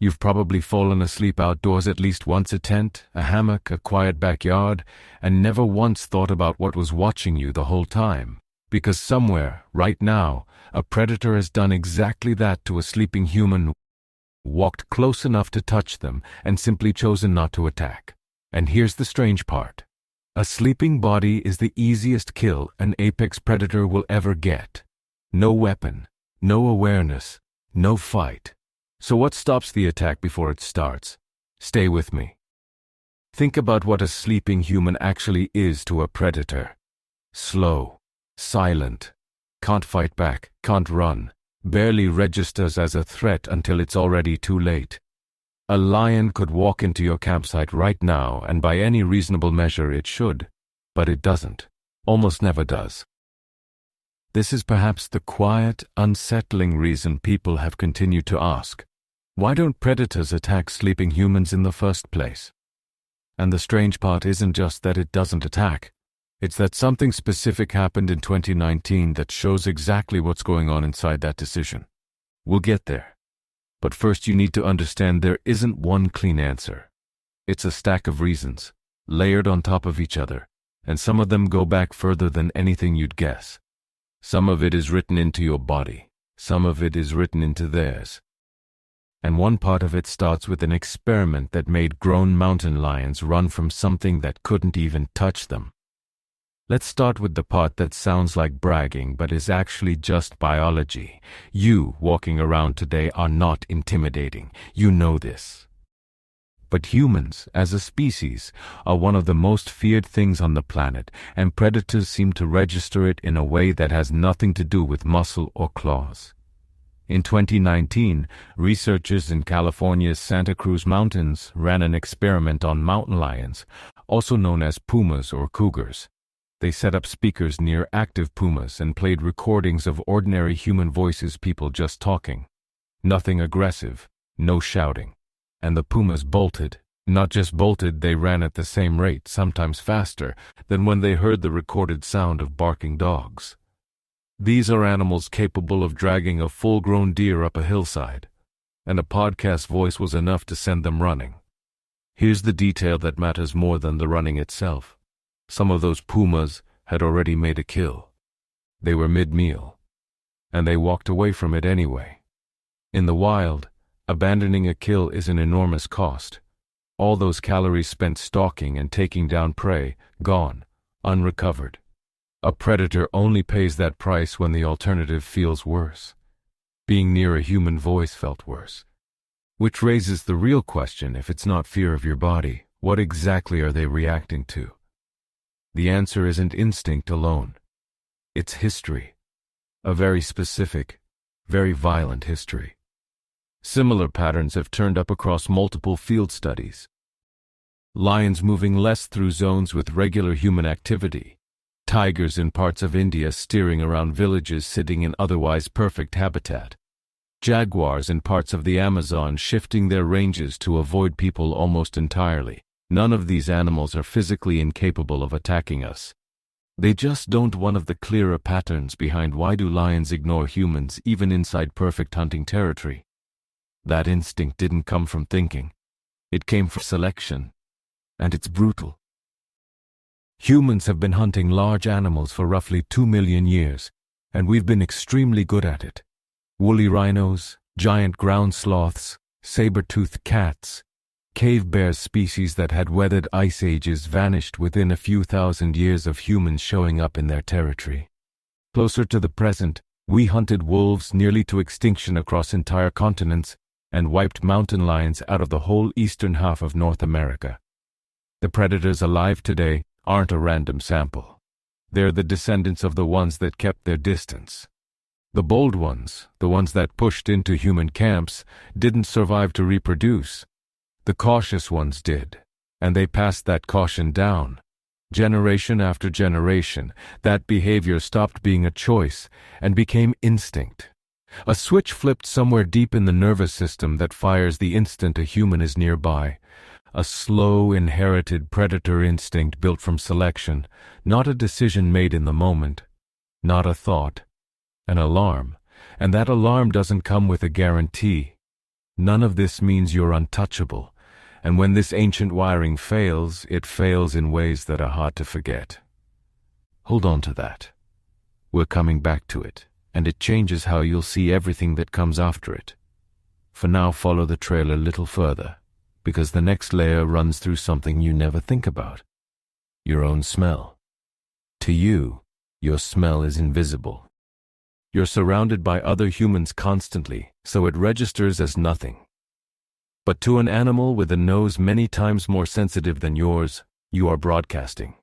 You've probably fallen asleep outdoors at least once, a tent, a hammock, a quiet backyard, and never once thought about what was watching you the whole time. Because somewhere, right now, a predator has done exactly that to a sleeping human, walked close enough to touch them, and simply chosen not to attack. And here's the strange part. A sleeping body is the easiest kill an apex predator will ever get. No weapon, no awareness, no fight. So what stops the attack before it starts? Stay with me. Think about what a sleeping human actually is to a predator. Slow, silent, can't fight back, can't run, barely registers as a threat until it's already too late. A lion could walk into your campsite right now, and by any reasonable measure it should, but it doesn't, almost never does. This is perhaps the quiet, unsettling reason people have continued to ask, why don't predators attack sleeping humans in the first place? And the strange part isn't just that it doesn't attack, it's that something specific happened in 2019 that shows exactly what's going on inside that decision. We'll get there. But first you need to understand there isn't one clean answer. It's a stack of reasons, layered on top of each other, and some of them go back further than anything you'd guess. Some of it is written into your body, some of it is written into theirs. And one part of it starts with an experiment that made grown mountain lions run from something that couldn't even touch them. Let's start with the part that sounds like bragging but is actually just biology. You walking around today are not intimidating. You know this. But humans, as a species, are one of the most feared things on the planet, and predators seem to register it in a way that has nothing to do with muscle or claws. In 2019, researchers in California's Santa Cruz Mountains ran an experiment on mountain lions, also known as pumas or cougars. They set up speakers near active pumas and played recordings of ordinary human voices, people just talking. Nothing aggressive, no shouting. And the pumas bolted. Not just bolted, they ran at the same rate, sometimes faster, than when they heard the recorded sound of barking dogs. These are animals capable of dragging a full-grown deer up a hillside, and a podcast voice was enough to send them running. Here's the detail that matters more than the running itself. Some of those pumas had already made a kill. They were mid-meal, and they walked away from it anyway. In the wild, abandoning a kill is an enormous cost. All those calories spent stalking and taking down prey, gone, unrecovered. A predator only pays that price when the alternative feels worse. Being near a human voice felt worse. Which raises the real question: if it's not fear of your body, what exactly are they reacting to? The answer isn't instinct alone. It's history. A very specific, very violent history. Similar patterns have turned up across multiple field studies. Lions moving less through zones with regular human activity. Tigers in parts of India steering around villages sitting in otherwise perfect habitat. Jaguars in parts of the Amazon shifting their ranges to avoid people almost entirely. None of these animals are physically incapable of attacking us. They just don't. One of the clearer patterns behind why do lions ignore humans even inside perfect hunting territory? That instinct didn't come from thinking. It came from selection. And it's brutal. Humans have been hunting large animals for roughly 2 million years, and we've been extremely good at it. Woolly rhinos, giant ground sloths, saber-toothed cats, cave bear species that had weathered ice ages vanished within a few thousand years of humans showing up in their territory. Closer to the present, we hunted wolves nearly to extinction across entire continents and wiped mountain lions out of the whole eastern half of North America. The predators alive today aren't a random sample. They're the descendants of the ones that kept their distance. The bold ones, the ones that pushed into human camps, didn't survive to reproduce. The cautious ones did, and they passed that caution down. Generation after generation, that behavior stopped being a choice and became instinct. A switch flipped somewhere deep in the nervous system that fires the instant a human is nearby. A slow, inherited predator instinct built from selection, not a decision made in the moment, not a thought, an alarm, and that alarm doesn't come with a guarantee. None of this means you're untouchable, and when this ancient wiring fails, it fails in ways that are hard to forget. Hold on to that. We're coming back to it, and it changes how you'll see everything that comes after it. For now, follow the trail a little further, because the next layer runs through something you never think about: your own smell. To you, your smell is invisible. You're surrounded by other humans constantly, so it registers as nothing. But to an animal with a nose many times more sensitive than yours, you are broadcasting.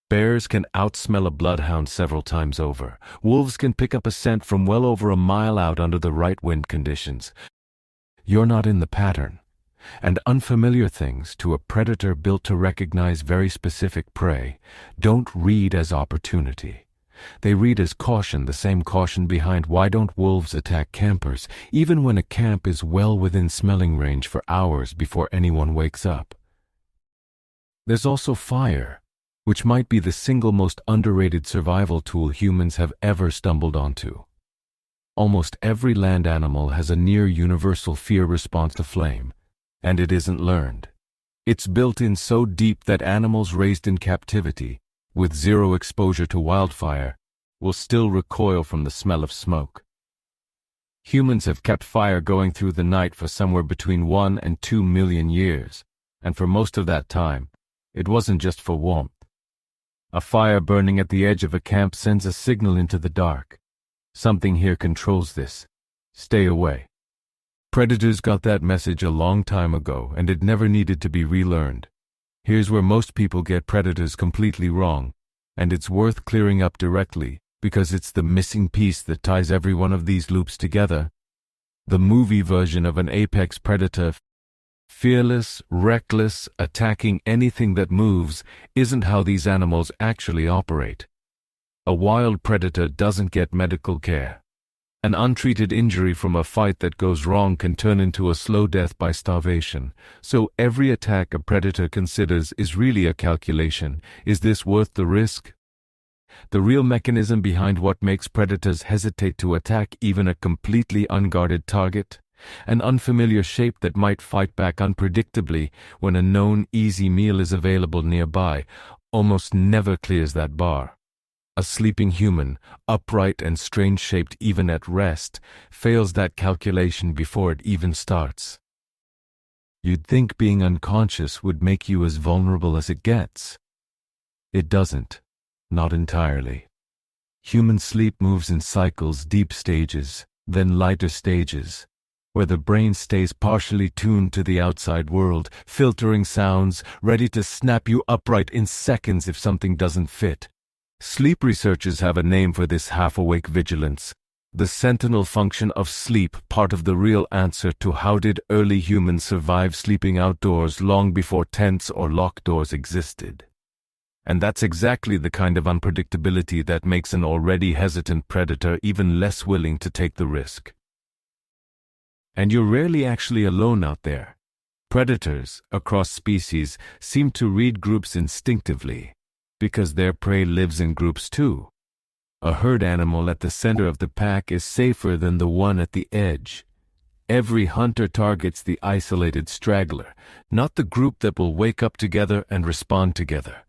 Bears can outsmell a bloodhound several times over. Wolves can pick up a scent from well over a mile out under the right wind conditions. You're not in the pattern. And unfamiliar things, to a predator built to recognize very specific prey, don't read as opportunity. They read as caution, the same caution behind why don't wolves attack campers, even when a camp is well within smelling range for hours before anyone wakes up. There's also fire, which might be the single most underrated survival tool humans have ever stumbled onto. Almost every land animal has a near-universal fear response to flame, and it isn't learned. It's built in so deep that animals raised in captivity, with zero exposure to wildfire, will still recoil from the smell of smoke. Humans have kept fire going through the night for somewhere between 1 and 2 million years, and for most of that time, it wasn't just for warmth. A fire burning at the edge of a camp sends a signal into the dark. Something here controls this. Stay away. Predators got that message a long time ago, and it never needed to be relearned. Here's where most people get predators completely wrong, and it's worth clearing up directly, because it's the missing piece that ties every one of these loops together. The movie version of an apex predator, fearless, reckless, attacking anything that moves, isn't how these animals actually operate. A wild predator doesn't get medical care. An untreated injury from a fight that goes wrong can turn into a slow death by starvation, so every attack a predator considers is really a calculation. Is this worth the risk? The real mechanism behind what makes predators hesitate to attack even a completely unguarded target, an unfamiliar shape that might fight back unpredictably when a known easy meal is available nearby, almost never clears that bar. A sleeping human, upright and strange-shaped even at rest, fails that calculation before it even starts. You'd think being unconscious would make you as vulnerable as it gets. It doesn't. Not entirely. Human sleep moves in cycles, deep stages, then lighter stages, where the brain stays partially tuned to the outside world, filtering sounds, ready to snap you upright in seconds if something doesn't fit. Sleep researchers have a name for this half-awake vigilance. The sentinel function of sleep, part of the real answer to how did early humans survive sleeping outdoors long before tents or locked doors existed. And that's exactly the kind of unpredictability that makes an already hesitant predator even less willing to take the risk. And you're rarely actually alone out there. Predators, across species, seem to read groups instinctively, because their prey lives in groups too. A herd animal at the center of the pack is safer than the one at the edge. Every hunter targets the isolated straggler, not the group that will wake up together and respond together.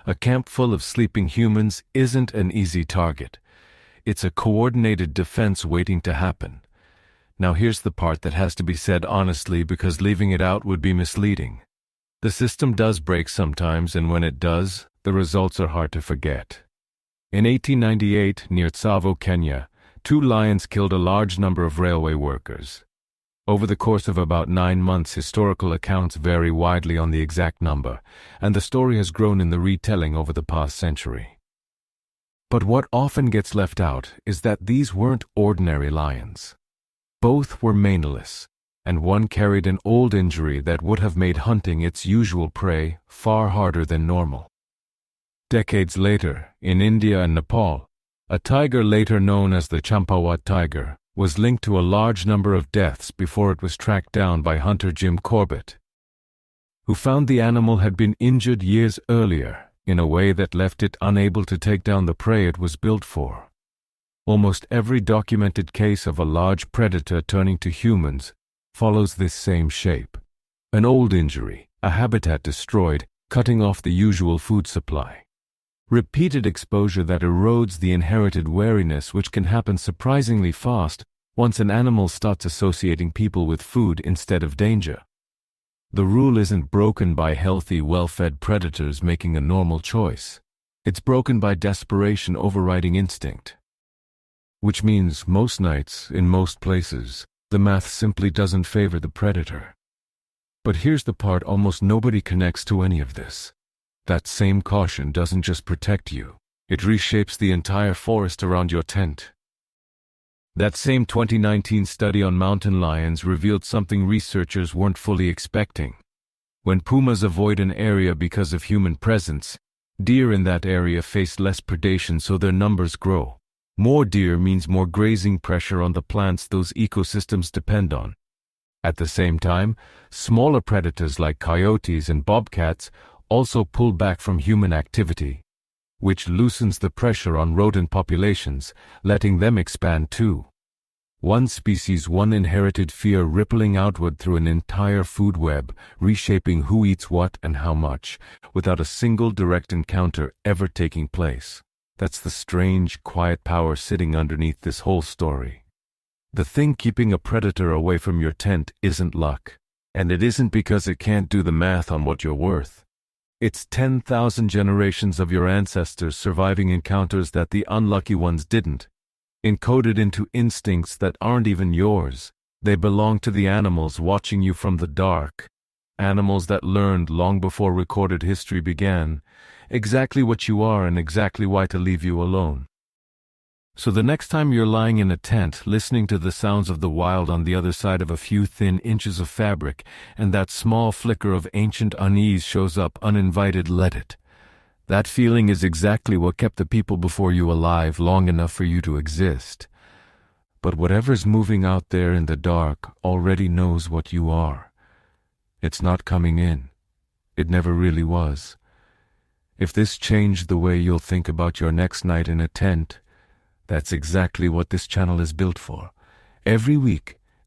A camp full of sleeping humans isn't an easy target. It's a coordinated defense waiting to happen. Now here's the part that has to be said honestly, because leaving it out would be misleading. The system does break sometimes, and when it does, the results are hard to forget. In 1898, near Tsavo, Kenya, 2 lions killed a large number of railway workers. Over the course of about 9 months, historical accounts vary widely on the exact number, and the story has grown in the retelling over the past century. But what often gets left out is that these weren't ordinary lions. Both were maneless, and one carried an old injury that would have made hunting its usual prey far harder than normal. Decades later, in India and Nepal, a tiger later known as the Champawat tiger was linked to a large number of deaths before it was tracked down by hunter Jim Corbett, who found the animal had been injured years earlier in a way that left it unable to take down the prey it was built for. Almost every documented case of a large predator turning to humans follows this same shape. An old injury, a habitat destroyed, cutting off the usual food supply. Repeated exposure that erodes the inherited wariness, which can happen surprisingly fast once an animal starts associating people with food instead of danger. The rule isn't broken by healthy, well-fed predators making a normal choice. It's broken by desperation overriding instinct. Which means most nights, in most places, the math simply doesn't favor the predator. But here's the part almost nobody connects to any of this. That same caution doesn't just protect you, it reshapes the entire forest around your tent. That same 2019 study on mountain lions revealed something researchers weren't fully expecting. When pumas avoid an area because of human presence, deer in that area face less predation, so their numbers grow. More deer means more grazing pressure on the plants those ecosystems depend on. At the same time, smaller predators like coyotes and bobcats also pull back from human activity, which loosens the pressure on rodent populations, letting them expand too. One species, one inherited fear rippling outward through an entire food web, reshaping who eats what and how much, without a single direct encounter ever taking place. That's the strange, quiet power sitting underneath this whole story. The thing keeping a predator away from your tent isn't luck, and it isn't because it can't do the math on what you're worth. It's 10,000 generations of your ancestors surviving encounters that the unlucky ones didn't. Encoded into instincts that aren't even yours. They belong to the animals watching you from the dark. Animals that learned long before recorded history began exactly what you are and exactly why to leave you alone. So the next time you're lying in a tent, listening to the sounds of the wild on the other side of a few thin inches of fabric, and that small flicker of ancient unease shows up uninvited, let it. That feeling is exactly what kept the people before you alive long enough for you to exist. But whatever's moving out there in the dark already knows what you are. It's not coming in. It never really was. If this changed the way you'll think about your next night in a tent, that's exactly what this channel is built for. Every week,